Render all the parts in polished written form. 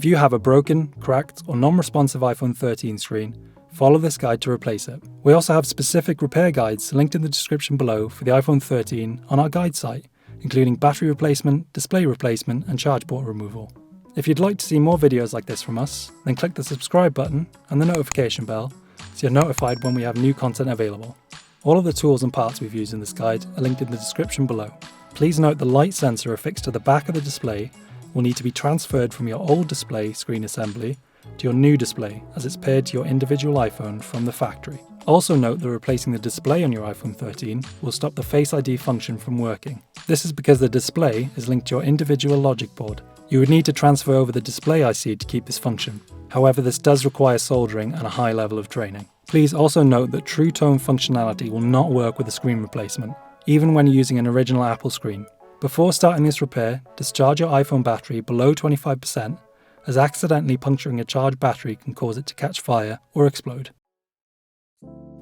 If you have a broken, cracked, or non-responsive iPhone 13 screen, follow this guide to replace it. We also have specific repair guides linked in the description below for the iPhone 13 on our guide site, including battery replacement, display replacement, and charge port removal. If you'd like to see more videos like this from us, then click the subscribe button and the notification bell so you're notified when we have new content available. All of the tools and parts we've used in this guide are linked in the description below. Please note the light sensor affixed to the back of the display will need to be transferred from your old display screen assembly to your new display as it's paired to your individual iPhone from the factory. Also note that replacing the display on your iPhone 13 will stop the Face ID function from working. This is because the display is linked to your individual logic board. You would need to transfer over the display IC to keep this function. However, this does require soldering and a high level of training. Please also note that True Tone functionality will not work with a screen replacement, even when using an original Apple screen. Before starting this repair, discharge your iPhone battery below 25%, as accidentally puncturing a charged battery can cause it to catch fire or explode.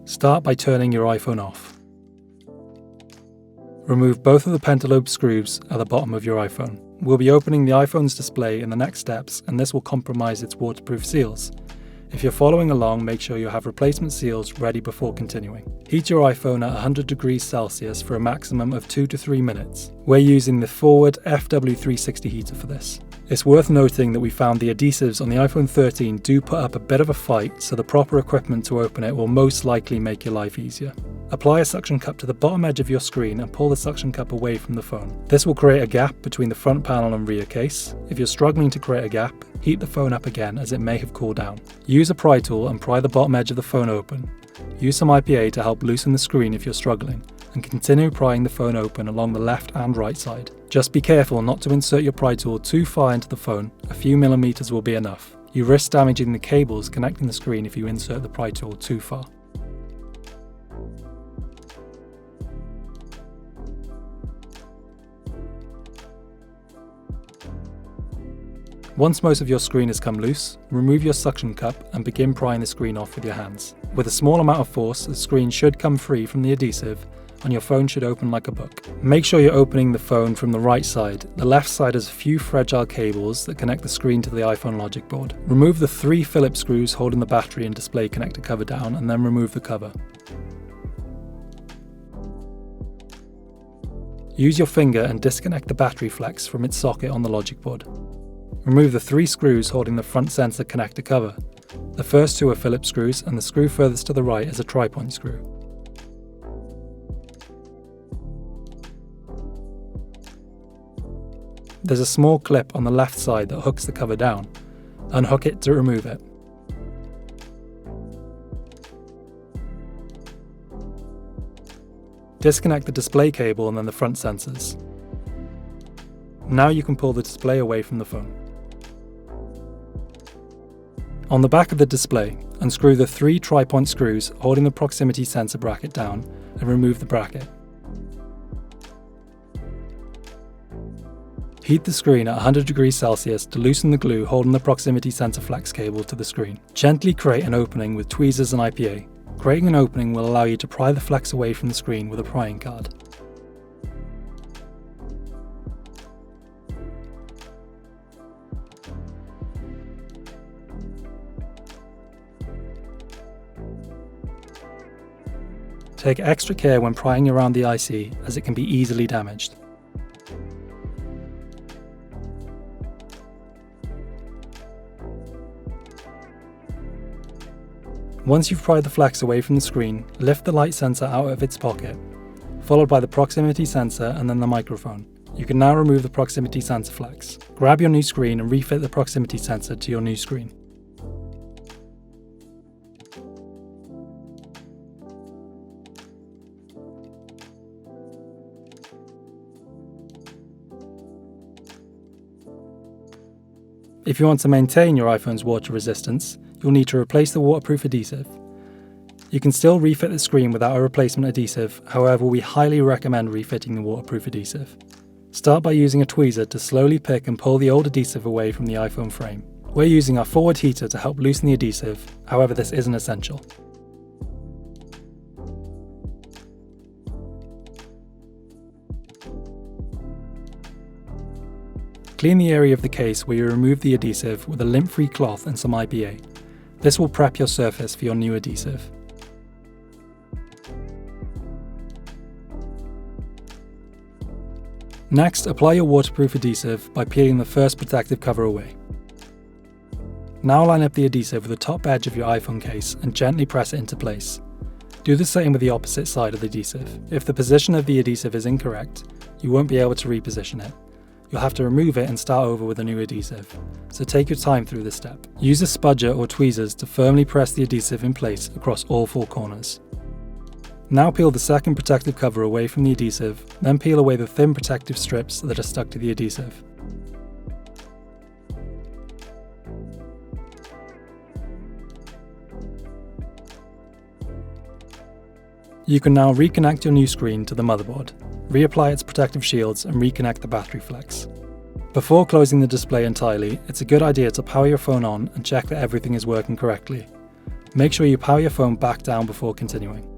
Start by turning your iPhone off. Remove both of the pentalobe screws at the bottom of your iPhone. We'll be opening the iPhone's display in the next steps, and this will compromise its waterproof seals. If you're following along, make sure you have replacement seals ready before continuing. Heat your iPhone at 100 degrees Celsius for a maximum of 2 to 3 minutes. We're using the forward FW360 heater for this. It's worth noting that we found the adhesives on the iPhone 13 do put up a bit of a fight, so the proper equipment to open it will most likely make your life easier. Apply a suction cup to the bottom edge of your screen and pull the suction cup away from the phone. This will create a gap between the front panel and rear case. If you're struggling to create a gap, heat the phone up again as it may have cooled down. Use a pry tool and pry the bottom edge of the phone open. Use some IPA to help loosen the screen if you're struggling, and continue prying the phone open along the left and right side. Just be careful not to insert your pry tool too far into the phone. A few millimeters will be enough. You risk damaging the cables connecting the screen if you insert the pry tool too far. Once most of your screen has come loose, remove your suction cup and begin prying the screen off with your hands. With a small amount of force, the screen should come free from the adhesive and your phone should open like a book. Make sure you're opening the phone from the right side. The left side has a few fragile cables that connect the screen to the iPhone logic board. Remove the 3 Phillips screws holding the battery and display connector cover down and then remove the cover. Use your finger and disconnect the battery flex from its socket on the logic board. Remove the 3 screws holding the front sensor connector cover. The first 2 are Phillips screws and the screw furthest to the right is a tri-point screw. There's a small clip on the left side that hooks the cover down. Unhook it to remove it. Disconnect the display cable and then the front sensors. Now you can pull the display away from the phone. On the back of the display, unscrew the 3 tri-point screws holding the proximity sensor bracket down and remove the bracket. Heat the screen at 100 degrees Celsius to loosen the glue holding the proximity sensor flex cable to the screen. Gently create an opening with tweezers and IPA. Creating an opening will allow you to pry the flex away from the screen with a prying card. Take extra care when prying around the IC as it can be easily damaged. Once you've pried the flex away from the screen, lift the light sensor out of its pocket, followed by the proximity sensor and then the microphone. You can now remove the proximity sensor flex. Grab your new screen and refit the proximity sensor to your new screen. If you want to maintain your iPhone's water resistance, you'll need to replace the waterproof adhesive. You can still refit the screen without a replacement adhesive, however we highly recommend refitting the waterproof adhesive. Start by using a tweezer to slowly pick and pull the old adhesive away from the iPhone frame. We're using our forward heater to help loosen the adhesive, however this isn't essential. Clean the area of the case where you remove the adhesive with a lint-free cloth and some IPA. This will prep your surface for your new adhesive. Next, apply your waterproof adhesive by peeling the first protective cover away. Now line up the adhesive with the top edge of your iPhone case and gently press it into place. Do the same with the opposite side of the adhesive. If the position of the adhesive is incorrect, you won't be able to reposition it. You'll have to remove it and start over with a new adhesive, so take your time through this step. Use a spudger or tweezers to firmly press the adhesive in place across all 4 corners. Now peel the second protective cover away from the adhesive, then peel away the thin protective strips that are stuck to the adhesive. You can now reconnect your new screen to the motherboard, reapply its protective shields and reconnect the battery flex. Before closing the display entirely, it's a good idea to power your phone on and check that everything is working correctly. Make sure you power your phone back down before continuing.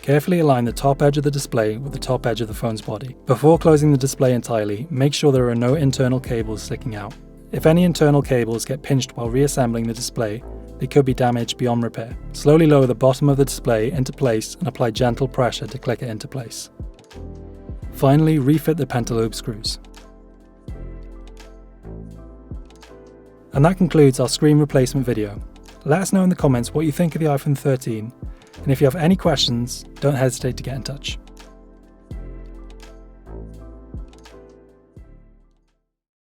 Carefully align the top edge of the display with the top edge of the phone's body. Before closing the display entirely, make sure there are no internal cables sticking out. If any internal cables get pinched while reassembling the display, they could be damaged beyond repair. Slowly lower the bottom of the display into place and apply gentle pressure to click it into place. Finally, refit the pentalobe screws. And that concludes our screen replacement video. Let us know in the comments what you think of the iPhone 13, and if you have any questions, don't hesitate to get in touch.